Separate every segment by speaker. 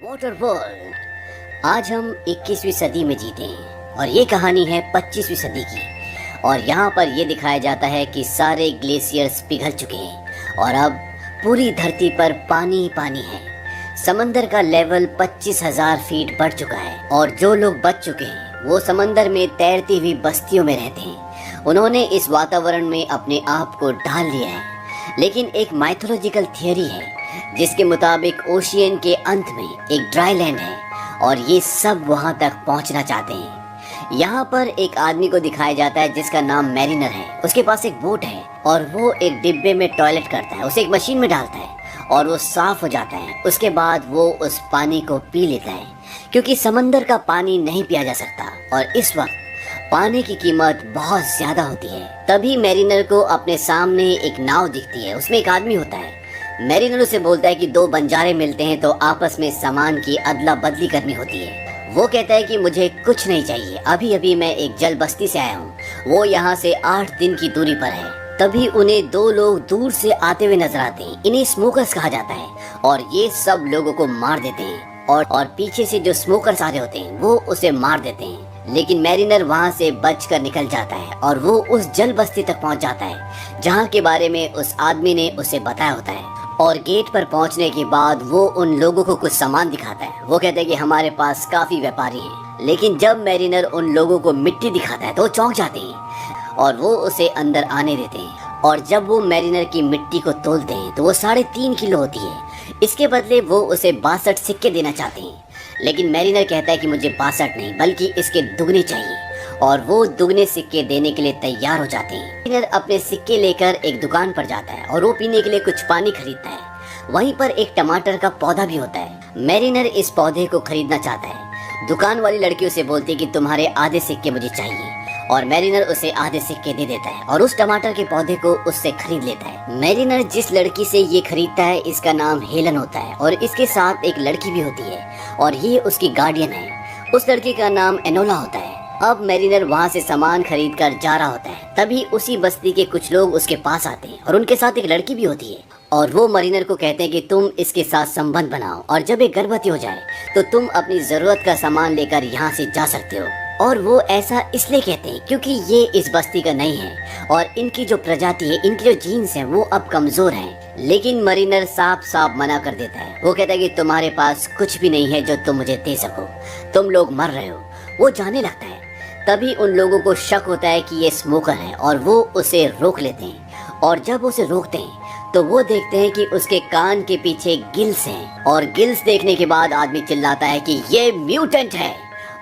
Speaker 1: Water world. आज हम 21वीं सदी में जीते हैं और ये कहानी है 25वीं सदी की। और यहाँ पर ये दिखाया जाता है कि सारे ग्लेशियर्स पिघल चुके हैं और अब पूरी धरती पर पानी ही पानी है। समंदर का लेवल 25,000 फीट बढ़ चुका है और जो लोग बच चुके हैं वो समंदर में तैरती हुई बस्तियों में रहते हैं। उन्होंने इस वातावरण में अपने आप को ढाल लिया है। लेकिन एक माइथोलॉजिकल थियरी है जिसके मुताबिक ओशियन के अंत में एक ड्राई लैंड है और ये सब वहां तक पहुंचना चाहते हैं। यहाँ पर एक आदमी को दिखाया जाता है जिसका नाम मैरिनर है। उसके पास एक बोट है और वो एक डिब्बे में टॉयलेट करता है, उसे एक मशीन में डालता है और वो साफ हो जाता है। उसके बाद वो उस पानी को पी लेता है क्योंकि समंदर का पानी नहीं पिया जा सकता और इस वक्त पानी की कीमत बहुत ज्यादा होती है। तभी मैरिनर को अपने सामने एक नाव दिखती है, उसमें एक आदमी होता है। मैरिनर उसे बोलता है कि दो बंजारे मिलते हैं तो आपस में सामान की अदला बदली करनी होती है। वो कहता है कि मुझे कुछ नहीं चाहिए, अभी अभी मैं एक जल बस्ती से आया हूँ, वो यहाँ से 8 दिन की दूरी पर है। तभी उन्हें दो लोग दूर से आते हुए नजर आते हैं। इन्हें स्मोकर्स कहा जाता है और ये सब लोगों को मार देते हैं और पीछे से जो स्मोकर्स आ रहे होते हैं वो उसे मार देते हैं। लेकिन मैरिनर वहाँ से बचकर निकल जाता है और वो उस जल बस्ती तक पहुँच जाता है जहाँ के बारे में उस आदमी ने उसे बताया होता है। और गेट पर पहुंचने के बाद वो उन लोगों को कुछ सामान दिखाता है। वो कहते हैं कि हमारे पास काफी व्यापारी हैं। लेकिन जब मैरिनर उन लोगों को मिट्टी दिखाता है तो वो चौंक जाते हैं और वो उसे अंदर आने देते हैं। और जब वो मैरिनर की मिट्टी को तोलते हैं तो वो 3.5 किलो होती है। इसके बदले वो उसे 62 सिक्के देना चाहते हैं। लेकिन मैरिनर कहता है कि मुझे 62 नहीं बल्कि इसके दुगने चाहिए और वो दुगने सिक्के देने के लिए तैयार हो जाते हैं। मैरिनर अपने सिक्के लेकर एक दुकान पर जाता है और वो पीने के लिए कुछ पानी खरीदता है। वहीं पर एक टमाटर का पौधा भी होता है। मैरिनर इस पौधे को खरीदना चाहता है। दुकान वाली लड़की उसे बोलती है कि तुम्हारे आधे सिक्के मुझे चाहिए और मैरिनर उसे आधे सिक्के दे देता है और उस टमाटर के पौधे को उससे खरीद लेता है। मैरिनर जिस लड़की से ये खरीदता है इसका नाम हेलन होता है और इसके साथ एक लड़की भी होती है और ये उसकी गार्डियन है। उस लड़की का नाम एनोला होता है। अब मैरिनर वहाँ से सामान खरीद कर जा रहा होता है। तभी उसी बस्ती के कुछ लोग उसके पास आते हैं और उनके साथ एक लड़की भी होती है और वो मैरिनर को कहते हैं कि तुम इसके साथ संबंध बनाओ और जब ये गर्भवती हो जाए तो तुम अपनी जरूरत का सामान लेकर यहाँ से जा सकते हो। और वो ऐसा इसलिए कहते हैं क्योंकि ये इस बस्ती का नहीं है और इनकी जो प्रजाति है, इनकी जो जीन्स है वो अब कमजोर हैं। लेकिन मैरिनर साफ साफ मना कर देता है। वो कहता है कि तुम्हारे पास कुछ भी नहीं है जो तुम मुझे दे सको, तुम लोग मर रहे हो। वो जाने लगता है। तभी उन लोगों को शक होता है कि ये स्मोकर है और वो उसे रोक लेते हैं। और जब उसे रोकते हैं तो वो देखते हैं कि उसके कान के पीछे गिल्स हैं और गिल्स देखने के बाद आदमी चिल्लाता है कि ये म्यूटेंट है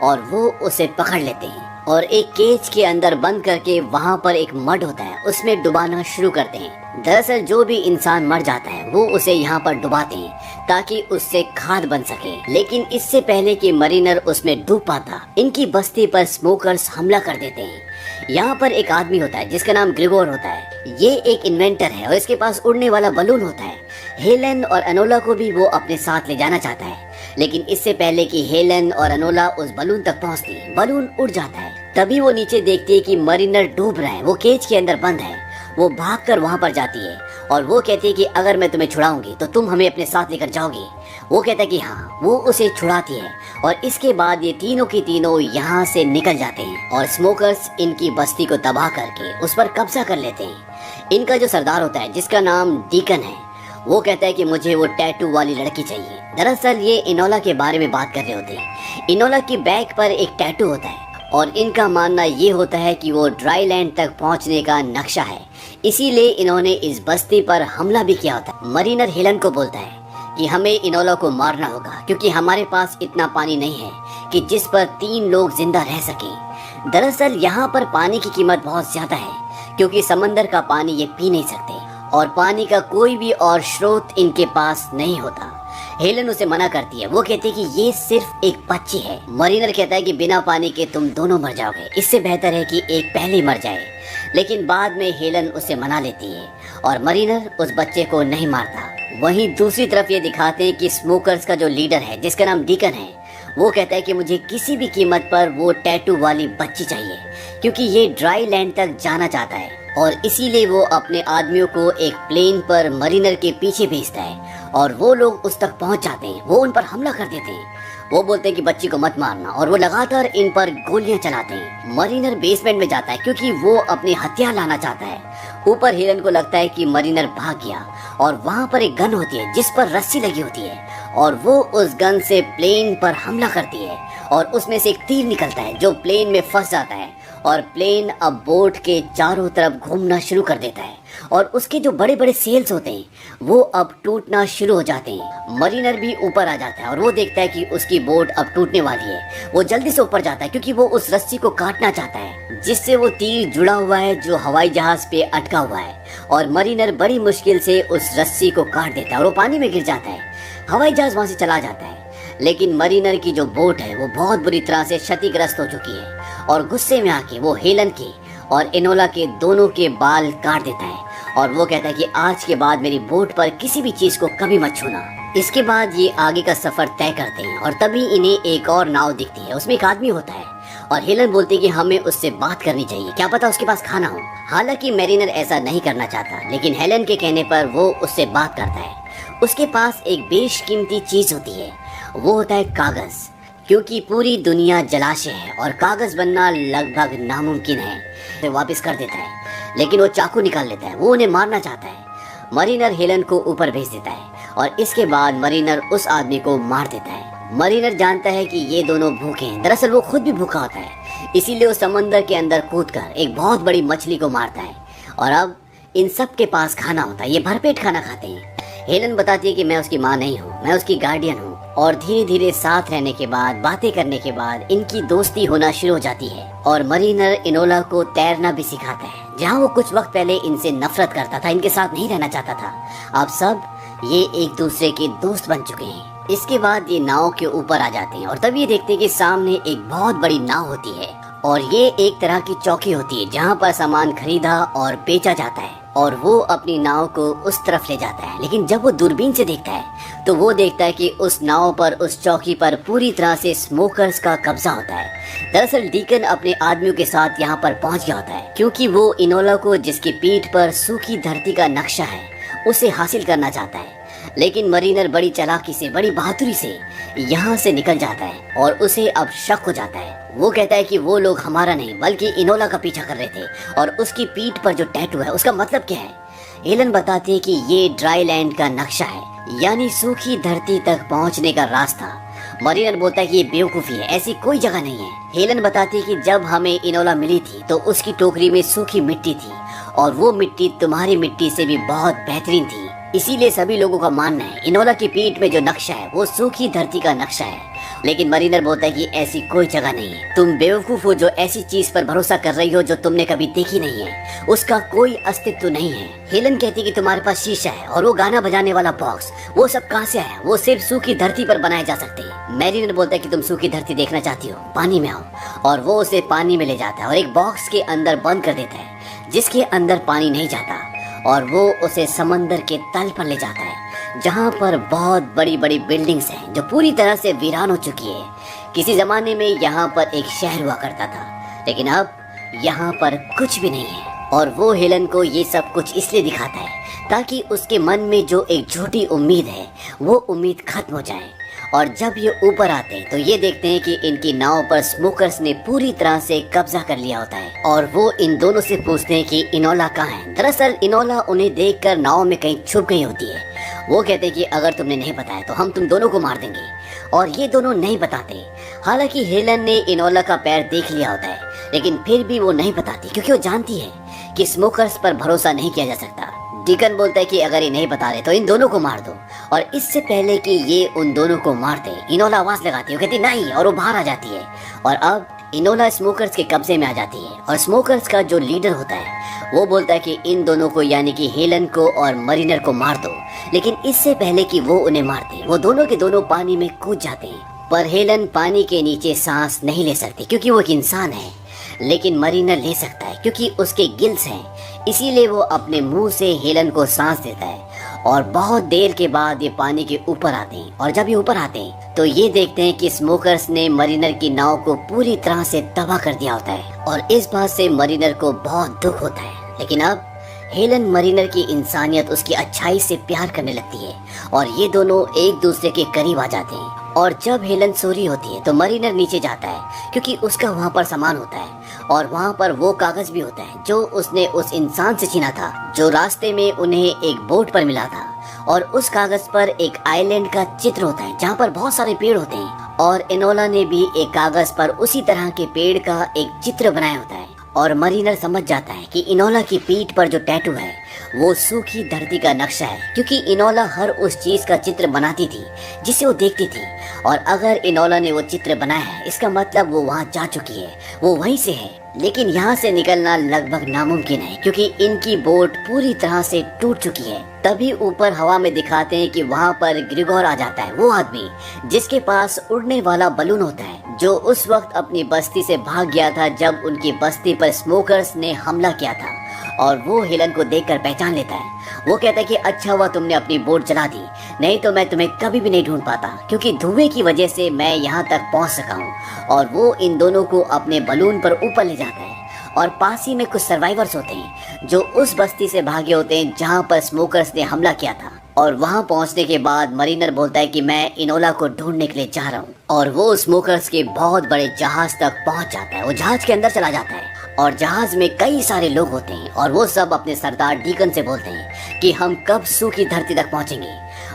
Speaker 1: और वो उसे पकड़ लेते हैं और एक केज के अंदर बंद करके वहाँ पर एक मड होता है उसमें डुबाना शुरू करते हैं। दरअसल जो भी इंसान मर जाता है वो उसे यहाँ पर डुबाते हैं ताकि उससे खाद बन सके। लेकिन इससे पहले कि मैरिनर उसमें डूब पाता इनकी बस्ती पर स्मोकर्स हमला कर देते हैं। यहाँ पर एक आदमी होता है जिसका नाम ग्रिगोर होता है। ये एक इन्वेंटर है और इसके पास उड़ने वाला बलून होता है। हेलन और एनोला को भी वो अपने साथ ले जाना चाहता है। लेकिन इससे पहले कि हेलन और एनोला उस बलून तक पहुँचती है बलून उड़ जाता है। तभी वो नीचे देखती है कि मैरिनर डूब रहा है, वो केज के अंदर बंद है। वो भागकर वहाँ पर जाती है और वो कहती है कि अगर मैं तुम्हें छुड़ाऊंगी तो तुम हमें अपने साथ लेकर जाओगी। वो कहता है कि हाँ। वो उसे छुड़ाती है और इसके बाद ये तीनों की तीनों यहाँ से निकल जाते हैं और स्मोकर्स इनकी बस्ती को तबाह करके उस पर कब्जा कर लेते हैं। इनका जो सरदार होता है जिसका नाम डीकन है वो कहता है कि मुझे वो टैटू वाली लड़की चाहिए। दरअसल ये इनोला के बारे में बात कर रहे होते हैं। इनोला की बैक पर एक टैटू होता है और इनका मानना ये होता है कि वो ड्राई लैंड तक पहुंचने का नक्शा है, इसीलिए इन्होंने इस बस्ती पर हमला भी किया होता है। मैरिनर हेलन को बोलता है कि हमें इनोला को मारना होगा क्योंकि हमारे पास इतना पानी नहीं है कि जिस पर 3 लोग जिंदा रह सकें। दरअसल यहाँ पर पानी की कीमत बहुत ज्यादा है क्योंकि समंदर का पानी ये पी नहीं सकते और पानी का कोई भी और स्रोत इनके पास नहीं होता। हेलन उसे मना करती है। वो कहती है कि ये सिर्फ एक बच्ची है। मैरिनर कहता है कि बिना पानी के तुम दोनों मर जाओगे, इससे बेहतर है कि एक पहले ही मर जाए। लेकिन बाद में हेलन उसे मना लेती है और मैरिनर उस बच्चे को नहीं मारता। वहीं दूसरी तरफ ये दिखाते हैं कि स्मोकर्स का जो लीडर है जिसका नाम डीकन है वो कहता है कि मुझे किसी भी कीमत पर वो टैटू वाली बच्ची चाहिए क्योंकि ये ड्राई लैंड तक जाना चाहता है और इसीलिए वो अपने आदमियों को एक प्लेन पर मैरिनर के पीछे भेजता है और वो लोग उस तक पहुंच जाते हैं। वो उन पर हमला कर देते हैं। वो बोलते हैं कि बच्ची को मत मारना और वो लगातार इन पर गोलियां चलाते हैं। मरीनर बेसमेंट में जाता है क्योंकि वो अपने हथियार लाना चाहता है। ऊपर हेलन को लगता है कि मरीनर भाग गया और वहाँ पर एक गन होती है जिस पर रस्सी लगी होती है और वो उस गन से प्लेन पर हमला करती है और उसमें से एक तीर निकलता है जो प्लेन में फंस जाता है और प्लेन अब बोट के चारों तरफ घूमना शुरू कर देता है और उसके जो बड़े बड़े सेल्स होते हैं वो अब टूटना शुरू हो जाते हैं। मरीनर भी ऊपर आ जाता है और वो देखता है कि उसकी बोट अब टूटने वाली है। वो जल्दी से ऊपर जाता है क्योंकि वो उस रस्सी को काटना चाहता है जिससे वो तीर जुड़ा हुआ है जो हवाई जहाज पे अटका हुआ है और मरीनर बड़ी मुश्किल से उस रस्सी को काट देता है और वो पानी में गिर जाता है। हवाई जहाज वहां से चला जाता है लेकिन मरीनर की जो बोट है वो बहुत बुरी तरह से क्षतिग्रस्त हो चुकी है और गुस्से में आके वो हेलन के और इनोला के दोनों के बाल काट देता है और वो कहता है कि आज के बाद मेरी बोट पर किसी भी चीज को कभी मत छूना। इसके बाद ये आगे का सफर तय करते हैं और तभी इन्हें एक और नाव दिखती है। उसमें एक आदमी होता है और हेलन बोलती है कि हमें उससे बात करनी चाहिए, क्या पता उसके पास खाना हो। हालांकि मैरिनर ऐसा नहीं करना चाहता लेकिन हेलन के कहने पर वो उससे बात करता है। उसके पास एक बेशकीमती चीज होती है, वो होता है कागज, क्योंकि पूरी दुनिया जलाशय है और कागज बनना लगभग नामुमकिन है। वो वापस कर देता है लेकिन वो चाकू निकाल लेता है। वो उन्हें मारना चाहता है। मरीनर हेलन को ऊपर भेज देता है और इसके बाद मरीनर उस आदमी को मार देता है। मरीनर जानता है कि ये दोनों भूखे हैं। दरअसल वो खुद भी भूखा होता है, इसीलिए वो समंदर के अंदर कूदकर एक बहुत बड़ी मछली को मारता है और अब इन सब के पास खाना होता है। ये भरपेट खाना खाते हैं। हेलन बताती है कि मैं उसकी माँ नहीं हूँ, मैं उसकी गार्डियन हूँ और धीरे धीरे साथ रहने के बाद, बातें करने के बाद इनकी दोस्ती होना शुरू हो जाती है और मरीनर इनोला को तैरना भी सिखाता है। जहाँ वो कुछ वक्त पहले इनसे नफरत करता था, इनके साथ नहीं रहना चाहता था, अब सब ये एक दूसरे के दोस्त बन चुके हैं। इसके बाद ये नाव के ऊपर आ जाते हैं और तब ये देखते हैं कि सामने एक बहुत बड़ी नाव होती है और ये एक तरह की चौकी होती है जहाँ पर सामान खरीदा और बेचा जाता है और वो अपनी नाव को उस तरफ ले जाता है। लेकिन जब वो दूरबीन से देखता है तो वो देखता है कि उस नाव पर, उस चौकी पर पूरी तरह से स्मोकर्स का कब्जा होता है। दरअसल डीकन अपने आदमियों के साथ यहाँ पर पहुँच गया होता है क्योंकि वो इनोला को, जिसकी पीठ पर सूखी धरती का नक्शा है, उसे हासिल करना चाहता है। लेकिन मरीनर बड़ी चालाकी से, बड़ी बहादुरी से यहाँ से निकल जाता है और उसे अब शक हो जाता है। वो कहता है कि वो लोग हमारा नहीं बल्कि इनोला का पीछा कर रहे थे और उसकी पीठ पर जो टैटू है उसका मतलब क्या है। हेलन बताती है कि ये ड्राई लैंड का नक्शा है, यानी सूखी धरती तक पहुंचने का रास्ता। मरीनर बोलता है कि ये बेवकूफ़ी है, ऐसी कोई जगह नहीं है। हेलन बताती है कि जब हमें इनोला मिली थी तो उसकी टोकरी में सूखी मिट्टी थी और वो मिट्टी तुम्हारी मिट्टी से भी बहुत बेहतरीन थी, इसीलिए सभी लोगों का मानना है इनोला की पीठ में जो नक्शा है वो सूखी धरती का नक्शा है। लेकिन मरीनर बोलता है कि ऐसी कोई जगह नहीं है, तुम बेवकूफ हो जो ऐसी चीज पर भरोसा कर रही हो जो तुमने कभी देखी नहीं है, उसका कोई अस्तित्व नहीं है। हेलन कहती है कि तुम्हारे पास शीशा है और वो गाना बजाने वाला बॉक्स, वो सब कहाँ से आया, वो सिर्फ सूखी धरती पर बनाए जा सकते हैं। मरीनर बोलता है कि तुम सूखी धरती देखना चाहती हो, पानी में आओ, और वो उसे पानी में ले जाता है और एक बॉक्स के अंदर बंद कर देता है जिसके अंदर पानी नहीं जाता और वो उसे समंदर के तल पर ले जाता है जहाँ पर बहुत बड़ी बड़ी बिल्डिंग्स हैं जो पूरी तरह से वीरान हो चुकी है। किसी जमाने में यहाँ पर एक शहर हुआ करता था लेकिन अब यहाँ पर कुछ भी नहीं है और वो हेलन को ये सब कुछ इसलिए दिखाता है ताकि उसके मन में जो एक झूठी उम्मीद है वो उम्मीद खत्म हो जाए। और जब ये ऊपर आते हैं तो ये देखते हैं कि इनकी नाव पर स्मोकर्स ने पूरी तरह से कब्जा कर लिया होता है और वो इन दोनों से पूछते हैं कि इनोला कहाँ है। दरअसल इनोला उन्हें देखकर नाव में कहीं छुप गई होती है। वो कहते हैं कि अगर तुमने नहीं बताया तो हम तुम दोनों को मार देंगे, और ये दोनों नहीं बताते। हालांकि हेलन ने इनोला का पैर देख लिया होता है लेकिन फिर भी वो नहीं बताती क्योंकि वो जानती है कि स्मोकर्स पर भरोसा नहीं किया जा सकता। डीकन बोलता है कि अगर ये नहीं बता रहे तो इन दोनों को मार दो। और इससे पहले कि ये उन दोनों को मारते इनोला आवाज लगाती है, कहती नहीं, और वो बाहर आ जाती है। और अब इनोला स्मोकर्स के कब्जे में आ जाती है और स्मोकर्स का जो लीडर होता है वो बोलता है कि इन दोनों को, यानी कि हेलन को और मरीनर को मार दो। लेकिन इससे पहले कि वो उन्हें मारते वो दोनों के दोनों पानी में कूद जाते हैं। पर हेलन पानी के नीचे सांस नहीं ले सकती क्योंकि वो एक इंसान है, लेकिन मरीनर ले सकता है क्योंकि उसके गिल्स हैं। इसीलिए वो अपने मुंह से हेलन को सांस देता है और बहुत देर के बाद ये पानी के ऊपर आते हैं। और जब ये ऊपर आते हैं तो ये देखते हैं कि स्मोकर्स ने मरीनर की नाव को पूरी तरह से तबाह कर दिया होता है और इस बात से मरीनर को बहुत दुख होता है। लेकिन अब हेलन मरीनर की इंसानियत, उसकी अच्छाई से प्यार करने लगती है और ये दोनों एक दूसरे के करीब आ जाते हैं। और जब हेलन सो रही होती है तो मरीनर नीचे जाता है क्योंकि उसका वहाँ पर सामान होता है और वहाँ पर वो कागज भी होता है जो उसने उस इंसान से छीना था जो रास्ते में उन्हें एक बोट पर मिला था। और उस कागज पर एक आइलैंड का चित्र होता है जहाँ पर बहुत सारे पेड़ होते हैं और इनोला ने भी एक कागज पर उसी तरह के पेड़ का एक चित्र बनाया होता है। और मरीनर समझ जाता है कि इनोला की पीठ पर जो टैटू है वो सूखी धरती का नक्शा है, क्योंकि इनोला हर उस चीज का चित्र बनाती थी जिसे वो देखती थी। और अगर इनोला ने वो चित्र बनाया है इसका मतलब वो वहाँ जा चुकी है, वो वहीं से है। लेकिन यहाँ से निकलना लगभग नामुमकिन है क्योंकि इनकी बोट पूरी तरह से टूट चुकी है। तभी ऊपर हवा में दिखाते हैं कि वहाँ पर ग्रिगोर आ जाता है, वो आदमी जिसके पास उड़ने वाला बलून होता है, जो उस वक्त अपनी बस्ती से भाग गया था जब उनकी बस्ती पर स्मोकर्स ने हमला किया था। और वो हेलन को देखकर पहचान लेता है। वो कहता है कि अच्छा हुआ तुमने अपनी बोट जला दी, नहीं तो मैं तुम्हें कभी भी नहीं ढूंढ पाता, क्योंकि धुएं की वजह से मैं यहाँ तक पहुँच सका हूँ। और वो इन दोनों को अपने बलून पर ऊपर ले जाता है और पास ही में कुछ सर्वाइवर्स होते हैं जो उस बस्ती से भागे होते हैं जहाँ पर स्मोकर्स ने हमला किया था। और वहाँ पहुँचने के बाद मरीनर बोलता है कि मैं इनोला को ढूंढने के लिए जा रहा हूँ। और वो स्मोकर्स के बहुत बड़े जहाज तक पहुँच जाता है, वो जहाज के अंदर चला जाता है और जहाज में कई सारे लोग होते हैं और वो सब अपने सरदार डीकन से बोलते हैं कि हम कब सूखी धरती तक पहुँचेंगे।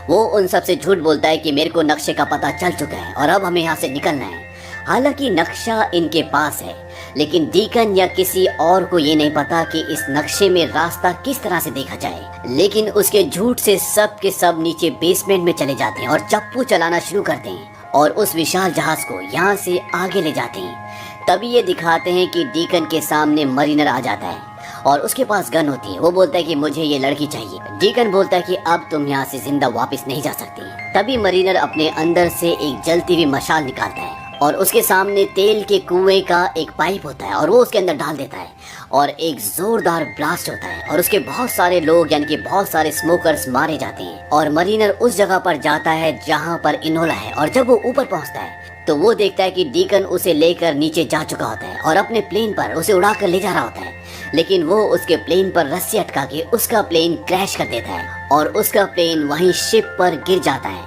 Speaker 1: वो उन सब से झूठ बोलता है कि मेरे को नक्शे का पता चल चुका है और अब हमें यहाँ से निकलना है। हालांकि नक्शा इनके पास है, लेकिन डीकन या किसी और को ये नहीं पता कि इस नक्शे में रास्ता किस तरह से देखा जाए। लेकिन उसके झूठ से सब के सब नीचे बेसमेंट में चले जाते हैं और चप्पू चलाना शुरू करते हैं और उस विशाल जहाज को यहाँ से आगे ले जाते हैं। तभी ये दिखाते हैं कि डीकन के सामने मरीनर आ जाता है और उसके पास गन होती है। वो बोलता है कि मुझे ये लड़की चाहिए। डीकन बोलता है कि अब तुम यहाँ से जिंदा वापस नहीं जा सकती। तभी मरीनर अपने अंदर से एक जलती हुई मशाल निकालता है और उसके सामने तेल के कुएं का एक पाइप होता है और वो उसके अंदर डाल देता है और एक जोरदार ब्लास्ट होता है और उसके बहुत सारे लोग यानी कि बहुत सारे स्मोकर्स मारे जाते हैं। और मरीनर उस जगह पर जाता है जहाँ पर इनोला है और जब वो ऊपर पहुँचता है तो वो देखता है कि डीकन उसे लेकर नीचे जा चुका होता है और अपने प्लेन पर उसे उड़ा कर ले जा रहा होता है। लेकिन वो उसके प्लेन पर रस्सी अटका के उसका प्लेन क्रैश कर देता है और उसका प्लेन वहीं शिप पर गिर जाता है।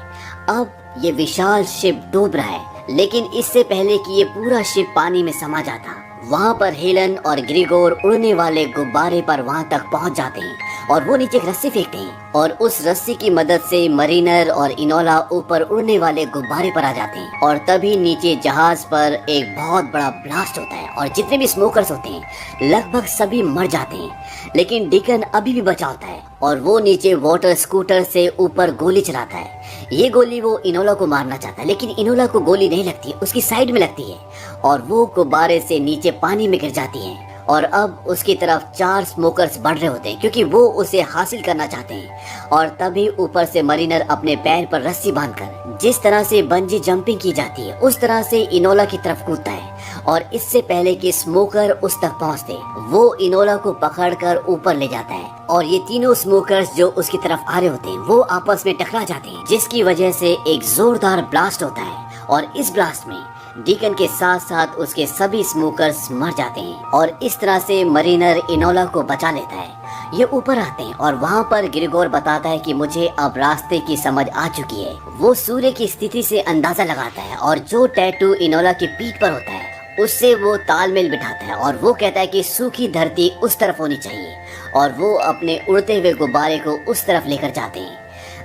Speaker 1: अब ये विशाल शिप डूब रहा है, लेकिन इससे पहले कि ये पूरा शिप पानी में समा जाता, वहाँ पर हेलन और ग्रिगोर उड़ने वाले गुब्बारे पर वहाँ तक पहुँच जाते हैं और वो नीचे एक रस्सी फेंकते हैं और उस रस्सी की मदद से मरीनर और इनोला ऊपर उड़ने वाले गुब्बारे पर आ जाते हैं। और तभी नीचे जहाज पर एक बहुत बड़ा ब्लास्ट होता है और जितने भी स्मोकर्स होते हैं लगभग सभी मर जाते हैं। लेकिन डीकन अभी भी बचा होता है और वो नीचे वाटर स्कूटर से ऊपर गोली चलाता है। ये गोली वो इनोला को मारना चाहता है, लेकिन इनोला को गोली नहीं लगती, उसकी साइड में लगती है और वो गुब्बारे से नीचे पानी में गिर जाती है। और अब उसकी तरफ 4 स्मोकर्स बढ़ रहे होते हैं क्योंकि वो उसे हासिल करना चाहते हैं। और तभी ऊपर से मरीनर अपने पैर पर रस्सी बांधकर जिस तरह से बंजी जंपिंग की जाती है उस तरह से इनोला की तरफ कूदता है और इससे पहले कि स्मोकर उस तक पहुंचते वो इनोला को पकड़कर ऊपर ले जाता है। और ये तीनों स्मोकर्स जो उसकी तरफ आ रहे होते हैं वो आपस में टकरा जाते हैं, जिसकी वजह से एक जोरदार ब्लास्ट होता है और इस ब्लास्ट में डीकन के साथ साथ उसके सभी स्मोकर्स मर जाते हैं। और इस तरह से मरीनर इनोला को बचा लेता है। ये ऊपर आते हैं और वहाँ पर ग्रिगोर बताता है कि मुझे अब रास्ते की समझ आ चुकी है। वो सूर्य की स्थिति से अंदाजा लगाता है और जो टैटू इनोला की पीठ पर होता है उससे वो तालमेल बिठाता है और वो कहता है कि सूखी धरती उस तरफ होनी चाहिए और वो अपने उड़ते हुए गुब्बारे को उस तरफ लेकर जाते हैं।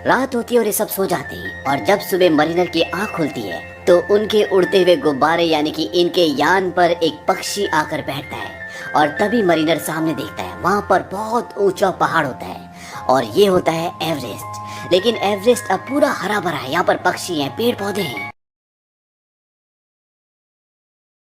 Speaker 1: रात होती है और ये सब सो जाते हैं और जब सुबह मरीनर की आंख खुलती है तो उनके उड़ते हुए गुब्बारे यानी कि इनके यान पर एक पक्षी आकर बैठता है। और तभी मरीनर सामने देखता है वहाँ पर बहुत ऊंचा पहाड़ होता है और ये होता है एवरेस्ट। लेकिन एवरेस्ट अब पूरा हरा भरा है, यहाँ पर पक्षी हैं, पेड़ पौधे हैं।